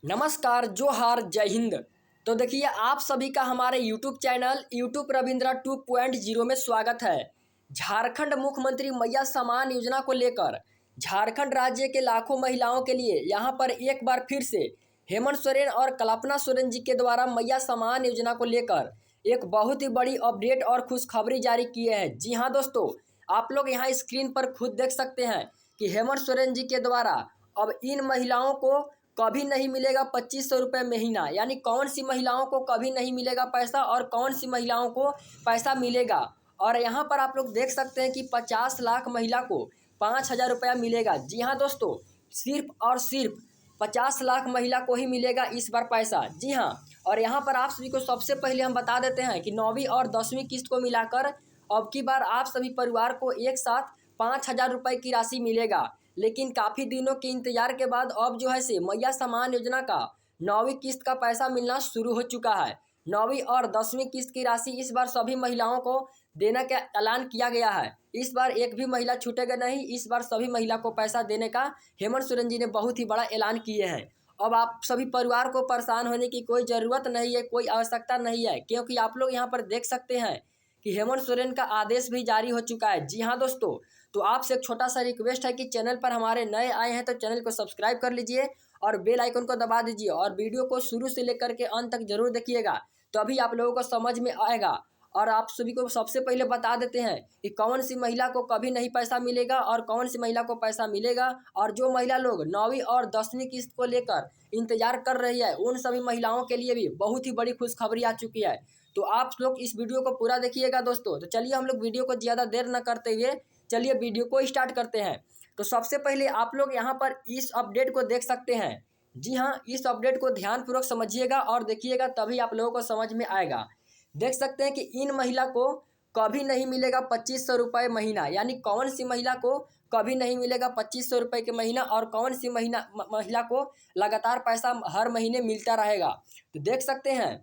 नमस्कार, जोहार, जय हिंद। तो देखिए आप सभी का हमारे यूट्यूब चैनल यूट्यूब रविंद्रा 2.0 में स्वागत है। झारखंड मुख्यमंत्री मैया सम्मान योजना को लेकर झारखंड राज्य के लाखों महिलाओं के लिए यहां पर एक बार फिर से हेमंत सोरेन और कल्पना सोरेन जी के द्वारा मैया सम्मान योजना को लेकर एक बहुत ही बड़ी अपडेट और खुशखबरी जारी किए हैं। जी हाँ दोस्तों, आप लोग यहाँ स्क्रीन पर खुद देख सकते हैं कि हेमंत सोरेन जी के द्वारा अब इन महिलाओं को कभी नहीं मिलेगा 2500 रुपये महीना। यानी कौन सी महिलाओं को कभी नहीं मिलेगा पैसा और कौन सी महिलाओं को पैसा मिलेगा। और यहाँ पर आप लोग देख सकते हैं कि 50 लाख महिला को 5000 रुपया मिलेगा। जी हाँ दोस्तों, सिर्फ और सिर्फ 50 लाख महिला को ही मिलेगा इस बार पैसा। जी हाँ, और यहाँ पर आप सभी को सबसे पहले हम बता देते हैं कि 9वीं और 10वीं किस्त को मिलाकर अब की बार आप सभी परिवार को एक साथ 5000 रुपये की राशि मिलेगा। लेकिन काफ़ी दिनों के इंतजार के बाद अब जो है से मैया सम्मान योजना का 9वीं किस्त का पैसा मिलना शुरू हो चुका है। 9वीं और 10वीं किस्त की राशि इस बार सभी महिलाओं को देने का ऐलान किया गया है। इस बार एक भी महिला छूटेगा नहीं। इस बार सभी महिला को पैसा देने का हेमंत सोरेन जी ने बहुत ही बड़ा ऐलान किए हैं। अब आप सभी परिवार को परेशान होने की कोई ज़रूरत नहीं है, कोई आवश्यकता नहीं है, क्योंकि आप लोग यहाँ पर देख सकते हैं कि हेमंत सोरेन का आदेश भी जारी हो चुका है। जी हाँ दोस्तों, तो आपसे एक छोटा सा रिक्वेस्ट है कि चैनल पर हमारे नए आए हैं तो चैनल को सब्सक्राइब कर लीजिए और बेल आइकन को दबा दीजिए और वीडियो को शुरू से लेकर के अंत तक जरूर देखिएगा, तभी आप लोगों को समझ में आएगा। और आप सभी को सबसे पहले बता देते हैं कि कौन सी महिला को कभी नहीं पैसा मिलेगा और कौन सी महिला को पैसा मिलेगा। और जो महिला लोग 9वीं और 10वीं किस्त को लेकर इंतजार कर रही है उन सभी महिलाओं के लिए भी बहुत ही बड़ी खुशखबरी आ चुकी है। तो आप लोग इस वीडियो को पूरा देखिएगा दोस्तों। तो चलिए हम लोग वीडियो को ज़्यादा देर न करते हुए चलिए वीडियो को स्टार्ट करते हैं। तो सबसे पहले आप लोग यहाँ पर इस अपडेट को देख सकते हैं। जी हाँ, इस अपडेट को ध्यानपूर्वक समझिएगा और देखिएगा, तभी आप लोगों को समझ में आएगा। देख सकते हैं कि इन महिला को कभी नहीं मिलेगा 2500 रुपये महीना। यानी कौन सी महिला को कभी नहीं मिलेगा 2500 रुपये के महीना और कौन सी महिला को लगातार पैसा हर महीने मिलता रहेगा। तो देख सकते हैं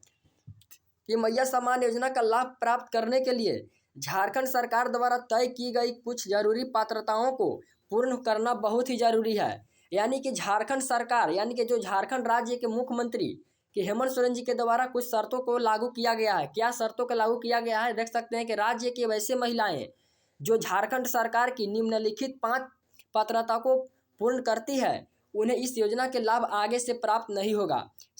कि मैया सम्मान योजना का लाभ प्राप्त करने के लिए झारखंड सरकार द्वारा तय की गई कुछ जरूरी पात्रताओं को पूर्ण करना बहुत ही जरूरी है। यानी कि झारखंड सरकार यानी कि जो झारखंड राज्य के मुख्यमंत्री कि हेमंत सोरेन जी के द्वारा कुछ शर्तों को लागू किया गया है। क्या शर्तों को लागू किया गया है, देख सकते हैं कि राज्य की वैसे महिलाएं जो झारखंड सरकार की निम्नलिखित 5 पात्रता को पूर्ण करती है उन्हें इस योजना के लाभ आगे से प्राप्त नहीं होगा।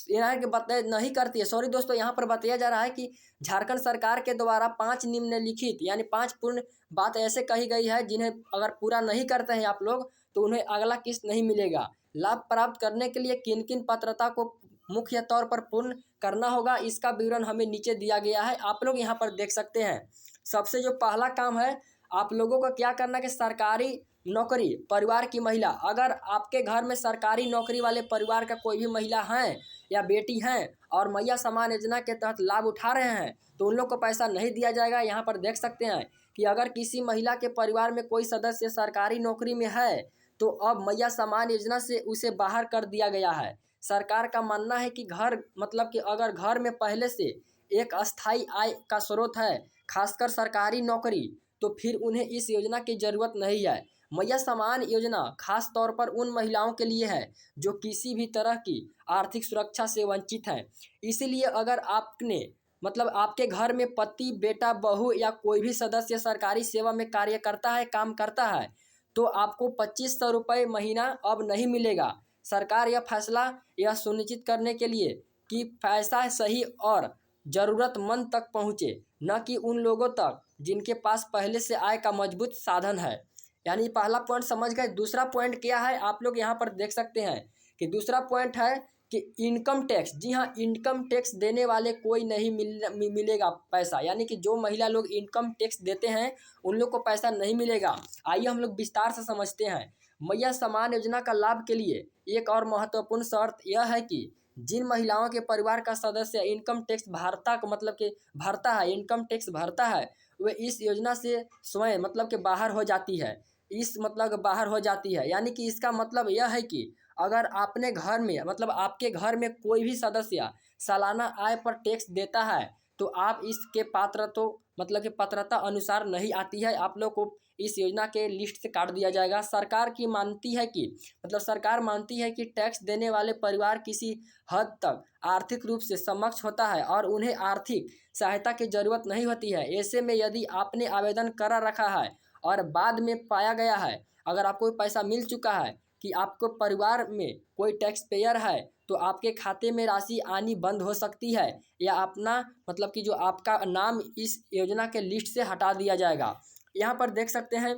यहाँ के बताया नहीं करती है, सॉरी दोस्तों, यहाँ पर बताया जा रहा है कि झारखंड सरकार के द्वारा 5 निम्नलिखित यानी 5 पूर्ण बात ऐसे कही गई है जिन्हें अगर पूरा नहीं करते हैं आप लोग तो उन्हें अगला किस्त नहीं मिलेगा। लाभ प्राप्त करने के लिए किन किन पात्रता को मुख्य तौर पर पूर्ण करना होगा, इसका विवरण हमें नीचे दिया गया है, आप लोग यहाँ पर देख सकते हैं। सबसे जो पहला काम है, आप लोगों को क्या करना है कि सरकारी नौकरी परिवार की महिला, अगर आपके घर में सरकारी नौकरी वाले परिवार का कोई भी महिला हैं या बेटी हैं और मैया सम्मान योजना के तहत लाभ उठा रहे हैं तो उन लोग को पैसा नहीं दिया जाएगा। यहाँ पर देख सकते हैं कि अगर किसी महिला के परिवार में कोई सदस्य सरकारी नौकरी में है तो अब मैया सम्मान योजना से उसे बाहर कर दिया गया है। सरकार का मानना है कि घर मतलब कि अगर घर में पहले से एक अस्थायी आय का स्रोत है, खासकर सरकारी नौकरी, तो फिर उन्हें इस योजना की ज़रूरत नहीं है। मैया सम्मान योजना खास तौर पर उन महिलाओं के लिए है जो किसी भी तरह की आर्थिक सुरक्षा से वंचित हैं। इसीलिए अगर आपने मतलब आपके घर में पति, बेटा, बहू या कोई भी सदस्य सरकारी सेवा में कार्य करता है, काम करता है, तो आपको 2500 रुपये महीना अब नहीं मिलेगा। सरकार यह फैसला यह सुनिश्चित करने के लिए कि पैसा सही और ज़रूरतमंद तक पहुँचे, न कि उन लोगों तक जिनके पास पहले से आय का मजबूत साधन है। यानी पहला पॉइंट समझ गए। दूसरा पॉइंट क्या है, आप लोग यहाँ पर देख सकते हैं कि दूसरा पॉइंट है कि इनकम टैक्स। जी हाँ, इनकम टैक्स देने वाले कोई नहीं मिलेगा पैसा। यानी कि जो महिला लोग इनकम टैक्स देते हैं उन लोग को पैसा नहीं मिलेगा। आइए हम लोग विस्तार से समझते हैं। मैया सम्मान योजना का लाभ के लिए एक और महत्वपूर्ण शर्त यह है कि जिन महिलाओं के परिवार का सदस्य इनकम टैक्स भरता है इनकम टैक्स भरता है, वे इस योजना से स्वयं मतलब कि बाहर हो जाती है। बाहर हो जाती है। यानी कि इसका मतलब यह है कि अगर आपने घर में मतलब आपके घर में कोई भी सदस्य सालाना आय पर टैक्स देता है तो आप इसके पात्र तो मतलब कि पात्रता अनुसार नहीं आती है, आप लोग को इस योजना के लिस्ट से काट दिया जाएगा। सरकार की मानती है कि मतलब सरकार मानती है कि टैक्स देने वाले परिवार किसी हद तक आर्थिक रूप से सक्षम होता है और उन्हें आर्थिक सहायता की जरूरत नहीं होती है। ऐसे में यदि आपने आवेदन करा रखा है और बाद में पाया गया है, अगर आपको पैसा मिल चुका है कि आपको परिवार में कोई टैक्स पेयर है, तो आपके खाते में राशि आनी बंद हो सकती है या अपना मतलब कि जो आपका नाम इस योजना के लिस्ट से हटा दिया जाएगा। यहाँ पर देख सकते हैं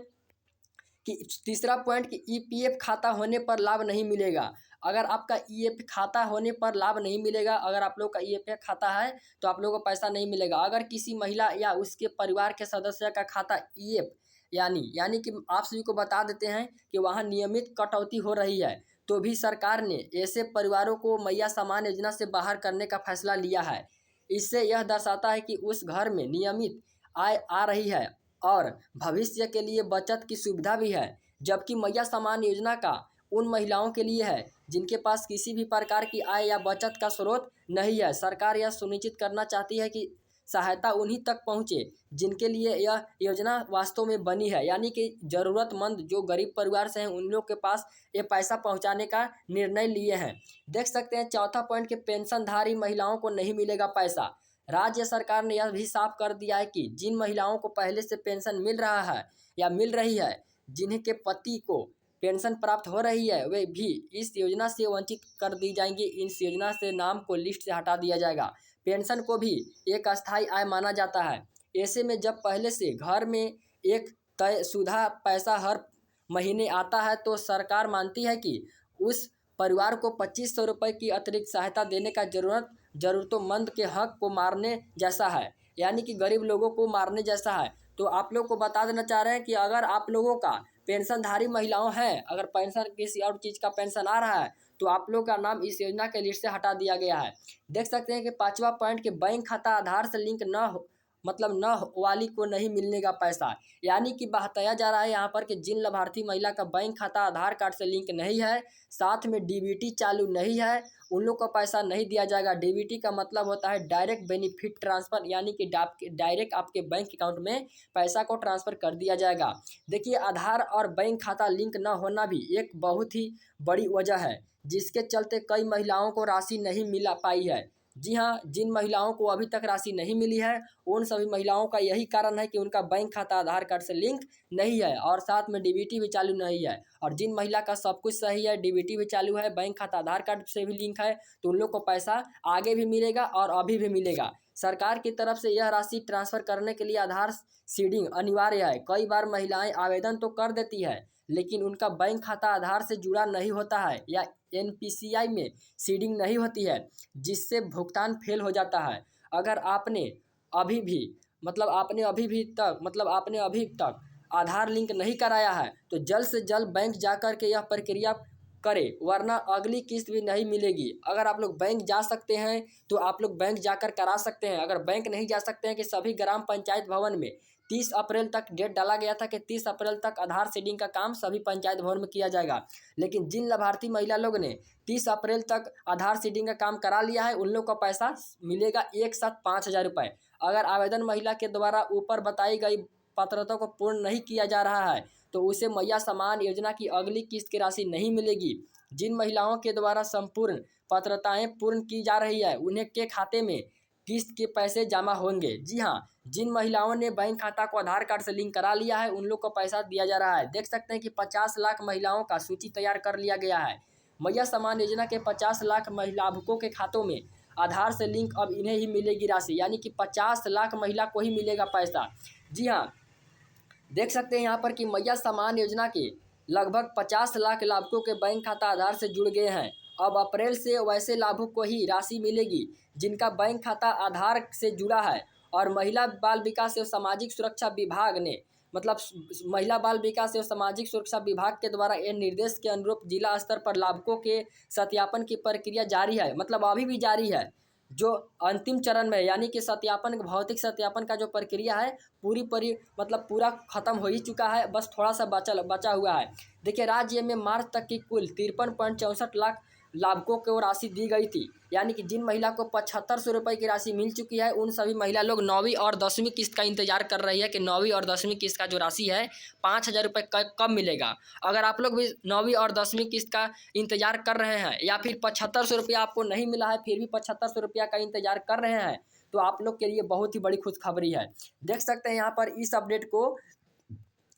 कि तीसरा पॉइंट कि ईपीएफ खाता होने पर लाभ नहीं मिलेगा। अगर आपका ईएफ खाता होने पर लाभ नहीं मिलेगा, अगर आप लोग का ईएफ खाता है तो आप लोगों को पैसा नहीं मिलेगा। अगर किसी महिला या उसके परिवार के सदस्य का खाता ईएफ यानी कि आप सभी को बता देते हैं कि वहाँ नियमित कटौती हो रही है, तो भी सरकार ने ऐसे परिवारों को मैया सम्मान योजना से बाहर करने का फैसला लिया है। इससे यह दर्शाता है कि उस घर में नियमित आय आ रही है और भविष्य के लिए बचत की सुविधा भी है। जबकि मैया सम्मान योजना का उन महिलाओं के लिए है जिनके पास किसी भी प्रकार की आय या बचत का स्रोत नहीं है। सरकार यह सुनिश्चित करना चाहती है कि सहायता उन्हीं तक पहुंचे जिनके लिए यह योजना वास्तव में बनी है, यानी कि ज़रूरतमंद जो गरीब परिवार से हैं उन लोग के पास ये पैसा पहुंचाने का निर्णय लिए हैं। देख सकते हैं चौथा पॉइंट कि पेंशनधारी महिलाओं को नहीं मिलेगा पैसा। राज्य सरकार ने यह भी साफ कर दिया है कि जिन महिलाओं को पहले से पेंशन मिल रहा है या मिल रही है, जिन्हें के पति को पेंशन प्राप्त हो रही है, वे भी इस योजना से वंचित कर दी जाएंगी। इस योजना से नाम को लिस्ट से हटा दिया जाएगा। पेंशन को भी एक अस्थायी आय माना जाता है। ऐसे में जब पहले से घर में एक तयशुदा पैसा हर महीने आता है तो सरकार मानती है कि उस परिवार को 2500 रुपये की अतिरिक्त सहायता देने का ज़रूरतमंद के हक को मारने जैसा है, यानी कि गरीब लोगों को मारने जैसा है। तो आप लोग को बता देना चाह रहे हैं कि अगर आप लोगों का पेंशनधारी महिलाओं हैं, अगर पेंशन किसी और चीज़ का पेंशन आ रहा है तो आप लोग का नाम इस योजना के लिस्ट से हटा दिया गया है। देख सकते हैं कि पांचवा पॉइंट कि बैंक खाता आधार से लिंक न वाली को नहीं मिलने का पैसा, यानी कि बताया जा रहा है यहाँ पर कि जिन लाभार्थी महिला का बैंक खाता आधार कार्ड से लिंक नहीं है, साथ में डीबीटी चालू नहीं है, उन लोग को पैसा नहीं दिया जाएगा। डीबीटी का मतलब होता है डायरेक्ट बेनिफिट ट्रांसफ़र, यानी कि डायरेक्ट आपके बैंक अकाउंट में पैसा को ट्रांसफ़र कर दिया जाएगा। देखिए, आधार और बैंक खाता लिंक न होना भी एक बहुत ही बड़ी वजह है जिसके चलते कई महिलाओं को राशि नहीं मिल पाई है। जी हाँ, जिन महिलाओं को अभी तक राशि नहीं मिली है उन सभी महिलाओं का यही कारण है कि उनका बैंक खाता आधार कार्ड से लिंक नहीं है और साथ में डीबीटी भी चालू नहीं है। और जिन महिला का सब कुछ सही है, डीबीटी भी चालू है, बैंक खाता आधार कार्ड से भी लिंक है, तो उन लोग को पैसा आगे भी मिलेगा और अभी भी मिलेगा। सरकार की तरफ से यह राशि ट्रांसफ़र करने के लिए आधार सीडिंग अनिवार्य है। कई बार महिलाएं आवेदन तो कर देती है लेकिन उनका बैंक खाता आधार से जुड़ा नहीं होता है या एनपीसीआई में सीडिंग नहीं होती है, जिससे भुगतान फेल हो जाता है। अगर आपने अभी भी तक आधार लिंक नहीं कराया है तो जल्द से जल्द बैंक जाकर के यह प्रक्रिया करें, वरना अगली किस्त भी नहीं मिलेगी। अगर आप लोग बैंक जा सकते हैं तो आप लोग बैंक जाकर करा सकते हैं। अगर बैंक नहीं जा सकते हैं कि सभी ग्राम पंचायत भवन में 30 अप्रैल तक डेट डाला गया था कि 30 अप्रैल तक आधार सीडिंग का काम सभी पंचायत भवन में किया जाएगा, लेकिन जिन लाभार्थी महिला लोग ने 30 अप्रैल तक आधार सीडिंग का काम करा लिया है उन लोग का पैसा मिलेगा एक साथ 5000 रुपये। अगर आवेदन महिला के द्वारा ऊपर बताई गई पात्रता को पूर्ण नहीं किया जा रहा है तो उसे मैया सम्मान योजना की अगली किस्त की राशि नहीं मिलेगी। जिन महिलाओं के द्वारा संपूर्ण पात्रताएं पूर्ण की जा रही है उन्हें के खाते में किस्त के पैसे जमा होंगे। जी हाँ, जिन महिलाओं ने बैंक खाता को आधार कार्ड से लिंक करा लिया है उन लोग को पैसा दिया जा रहा है। देख सकते हैं कि 50 लाख महिलाओं का सूची तैयार कर लिया गया है। मैया सम्मान योजना के 50 लाख लाभुकों के खातों में आधार से लिंक अब इन्हें ही मिलेगी राशि, यानी कि 50 लाख महिला को ही मिलेगा पैसा। जी हाँ, देख सकते हैं यहाँ पर कि मैया सम्मान योजना के लगभग 50 लाख लाभुकों के बैंक खाता आधार से जुड़ गए हैं। अब अप्रैल से वैसे लाभुक को ही राशि मिलेगी जिनका बैंक खाता आधार से जुड़ा है। और महिला बाल विकास एवं सामाजिक सुरक्षा विभाग ने महिला बाल विकास एवं सामाजिक सुरक्षा विभाग के द्वारा यह निर्देश के अनुरूप जिला स्तर पर लाभुकों के सत्यापन की प्रक्रिया जारी है, मतलब अभी भी जारी है, जो अंतिम चरण में, यानी कि सत्यापन भौतिक सत्यापन का जो प्रक्रिया है पूरा खत्म हो ही चुका है, बस थोड़ा सा बचा हुआ है। देखिए, राज्य में मार्च तक की कुल 53.64 लाख लाभुकों को राशि दी गई थी, यानी कि जिन महिला को 7500 रुपये की राशि मिल चुकी है उन सभी महिला लोग 9वीं और 10वीं किस्त का इंतजार कर रही है कि 9वीं और 10वीं किस्त का जो राशि है 5000 रुपये कब मिलेगा। अगर आप लोग भी 9वीं और 10वीं किस्त का इंतजार कर रहे हैं या फिर 7500 रुपया आपको नहीं मिला है फिर भी 7500 रुपया का इंतजार कर रहे हैं तो आप लोग के लिए बहुत ही बड़ी खुशखबरी है। देख सकते हैं यहाँ पर इस अपडेट को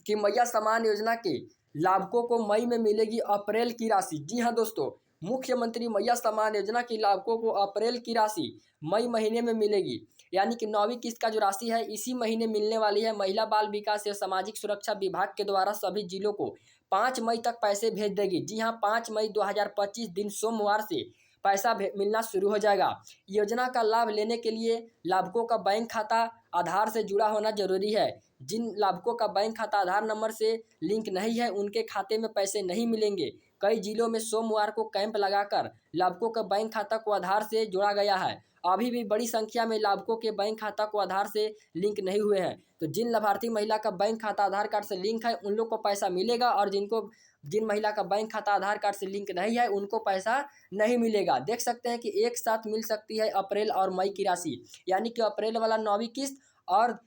कि मैया सम्मान योजना के लाभुकों को मई में मिलेगी अप्रैल की राशि। जी हाँ दोस्तों, मुख्यमंत्री मैया सम्मान योजना के लाभुकों को अप्रैल की राशि मई महीने में मिलेगी, यानी कि 9वीं किस्त का जो राशि है इसी महीने मिलने वाली है। महिला बाल विकास एवं सामाजिक सुरक्षा विभाग के द्वारा सभी जिलों को 5 मई तक पैसे भेज देगी। जी हाँ, 5 मई 2025 दिन सोमवार से पैसा मिलना शुरू हो जाएगा। योजना का लाभ लेने के लिए लाभुकों का बैंक खाता आधार से जुड़ा होना जरूरी है। जिन लाभुकों का बैंक खाता आधार नंबर से लिंक नहीं है उनके खाते में पैसे नहीं मिलेंगे। कई जिलों में सोमवार को कैंप लगाकर लाभुकों के बैंक खाता को आधार से जोड़ा गया है। अभी भी बड़ी संख्या में लाभुकों के बैंक खाता को आधार से लिंक नहीं हुए हैं, तो जिन लाभार्थी महिला का बैंक खाता आधार कार्ड से लिंक है उन लोग को पैसा मिलेगा और जिन महिला का बैंक खाता आधार कार्ड से लिंक नहीं है उनको पैसा नहीं मिलेगा। देख सकते हैं कि एक साथ मिल सकती है अप्रैल और मई की राशि, यानी कि अप्रैल वाला 9वीं किस्त और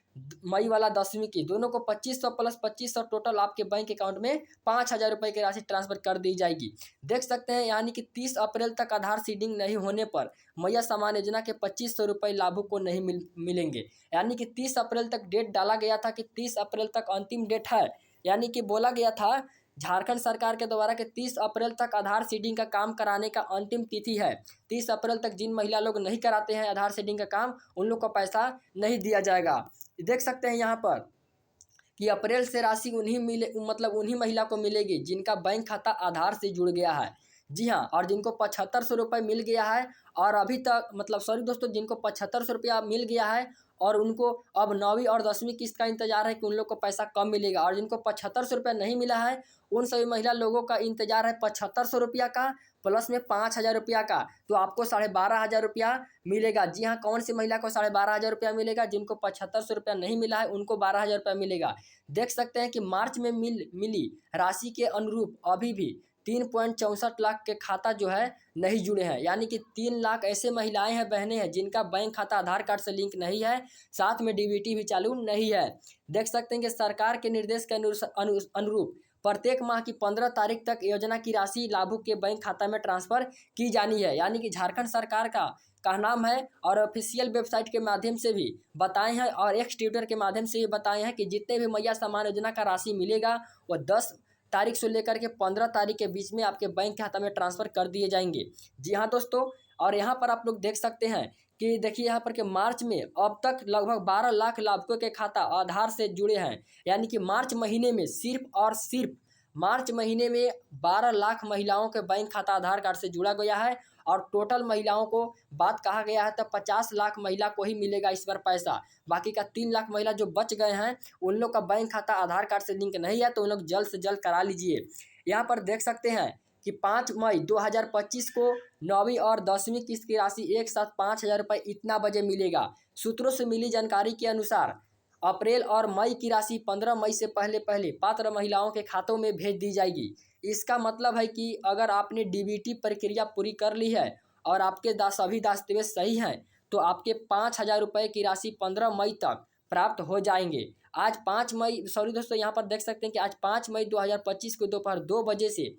मई वाला 10वीं की दोनों को 2500 प्लस 2500 टोटल आपके बैंक अकाउंट में 5000 रुपये की राशि ट्रांसफर कर दी जाएगी। देख सकते हैं यानी कि 30 अप्रैल तक आधार सीडिंग नहीं होने पर मैया सम्मान योजना के 2500 रुपये लाभुक को नहीं मिलेंगे। यानी कि 30 अप्रैल तक डेट डाला गया था कि 30 अप्रैल तक अंतिम डेट है, यानी कि बोला गया था झारखंड सरकार के द्वारा कि 30 अप्रैल तक आधार सीडिंग का काम कराने का अंतिम तिथि है। 30 अप्रैल तक जिन महिला लोग नहीं कराते हैं आधार सीडिंग का काम उन लोग को पैसा नहीं दिया जाएगा। देख सकते हैं यहाँ पर कि अप्रैल से राशि उन्हीं महिला को मिलेगी जिनका बैंक खाता आधार से जुड़ गया है। जी हाँ, और जिनको 7500 रुपये मिल गया है और अभी तक जिनको 7500 रुपया मिल गया है और उनको अब 9वीं और 10वीं किस्त का इंतजार है कि उन लोग को पैसा कम मिलेगा। और जिनको 7500 रुपया नहीं मिला है उन सभी महिला लोगों का इंतजार है 7500 रुपया का प्लस में 5000 रुपया का, तो आपको 12500 रुपया मिलेगा। जी हाँ, कौन सी महिला को 12500 रुपया मिलेगा? जिनको 7500 रुपया नहीं मिला है उनको 12000 रुपया मिलेगा। देख सकते हैं कि मार्च में मिली राशि के अनुरूप अभी भी 3.64 लाख के खाता जो है नहीं जुड़े हैं, यानी कि 3 लाख ऐसे महिलाएं हैं, बहनें हैं जिनका बैंक खाता आधार कार्ड से लिंक नहीं है, साथ में डीबीटी भी चालू नहीं है। देख सकते हैं कि सरकार के निर्देश के अनुरूप प्रत्येक माह की 15 तारीख तक योजना की राशि लाभुक के बैंक खाता में ट्रांसफर की जानी है। यानी कि झारखंड सरकार का नाम है और ऑफिशियल वेबसाइट के माध्यम से भी बताए हैं और एक्स ट्विटर के माध्यम से भी बताए हैं कि जितने भी मैया सम्मान योजना का राशि मिलेगा वो 10 तारीख से लेकर के 15 तारीख के बीच में आपके बैंक खाता में ट्रांसफ़र कर दिए जाएंगे। जी हाँ दोस्तों, और यहाँ पर आप लोग देख सकते हैं कि देखिए यहाँ पर कि मार्च में अब तक लगभग 12 लाख लाभुकों के खाता आधार से जुड़े हैं। यानी कि मार्च महीने में सिर्फ मार्च महीने में 12 लाख महिलाओं के बैंक खाता आधार कार्ड से जुड़ा गया है और टोटल महिलाओं को बात कहा गया है तो 50 लाख महिला को ही मिलेगा इस बार पैसा। बाकी का 3 लाख महिला जो बच गए हैं उन लोग का बैंक खाता आधार कार्ड से लिंक नहीं है, तो उन लोग जल्द से जल्द करा लीजिए। यहाँ पर देख सकते हैं कि 5 मई 2025 को 9वीं और 10वीं किस्त की राशि एक साथ 5000 रुपये इतना बजे मिलेगा। सूत्रों से मिली जानकारी के अनुसार अप्रैल और मई की राशि 15 मई से पहले पात्र महिलाओं के खातों में भेज दी जाएगी। इसका मतलब है कि अगर आपने डीबीटी प्रक्रिया पूरी कर ली है और आपके सभी दस्तावेज सही हैं तो आपके 5000 रुपये की राशि 15 मई तक प्राप्त हो जाएंगे। आज 5 मई दोस्तों यहाँ पर देख सकते हैं कि आज 5 मई 2025 को दोपहर 2 बजे से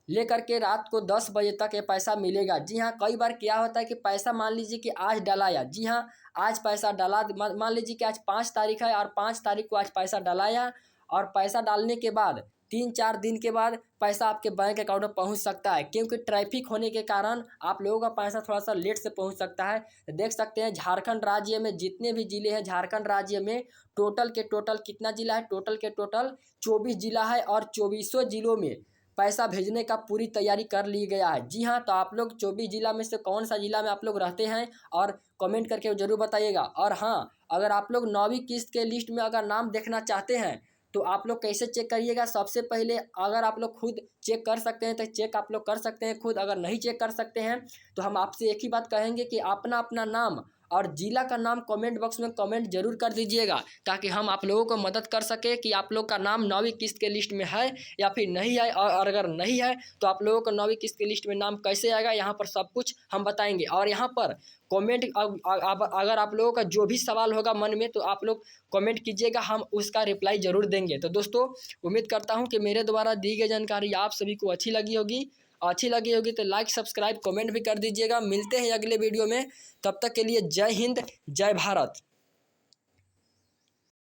लेकर के रात को 10 बजे तक ये पैसा मिलेगा। जी हाँ, कई बार क्या होता है कि पैसा मान लीजिए कि आज डलाया, जी हाँ आज पैसा डला, मान लीजिए कि आज 5 तारीख है और 5 तारीख को आज पैसा डलाया और पैसा डालने के बाद 3-4 दिन के बाद पैसा आपके बैंक अकाउंट में पहुंच सकता है, क्योंकि ट्रैफिक होने के कारण आप लोगों का पैसा थोड़ा सा लेट से पहुंच सकता है। तो देख सकते हैं झारखंड राज्य में जितने भी ज़िले हैं, झारखंड राज्य में टोटल कितना ज़िला है? टोटल 24 ज़िला है और 24 ज़िलों में पैसा भेजने का पूरी तैयारी कर ली गया है। जी हाँ, तो आप लोग 24 ज़िला में से कौन सा ज़िला में आप लोग रहते हैं और कमेंट करके ज़रूर बताइएगा। और हाँ, अगर आप लोग 9वीं किस्त के लिस्ट में अगर नाम देखना चाहते हैं तो आप लोग कैसे चेक करिएगा? सबसे पहले अगर आप लोग खुद चेक कर सकते हैं तो चेक आप लोग कर सकते हैं खुद, अगर नहीं चेक कर सकते हैं तो हम आपसे एक ही बात कहेंगे कि अपना नाम और ज़िला का नाम कमेंट बॉक्स में कमेंट जरूर कर दीजिएगा, ताकि हम आप लोगों को मदद कर सके कि आप लोग का नाम 9वीं किस्त के लिस्ट में है या फिर नहीं है, और अगर नहीं है तो आप लोगों को 9वीं किस्त की लिस्ट में नाम कैसे आएगा, यहाँ पर सब कुछ हम बताएंगे। और यहाँ पर कमेंट अगर आप लोगों का जो भी सवाल होगा मन में, तो आप लोग कमेंट कीजिएगा, हम उसका रिप्लाई ज़रूर देंगे। तो दोस्तों, उम्मीद करता हूँ कि मेरे द्वारा दी गई जानकारी आप सभी को अच्छी लगी होगी तो लाइक सब्सक्राइब कमेंट भी कर दीजिएगा। मिलते हैं अगले वीडियो में, तब तक के लिए जय हिंद जय भारत।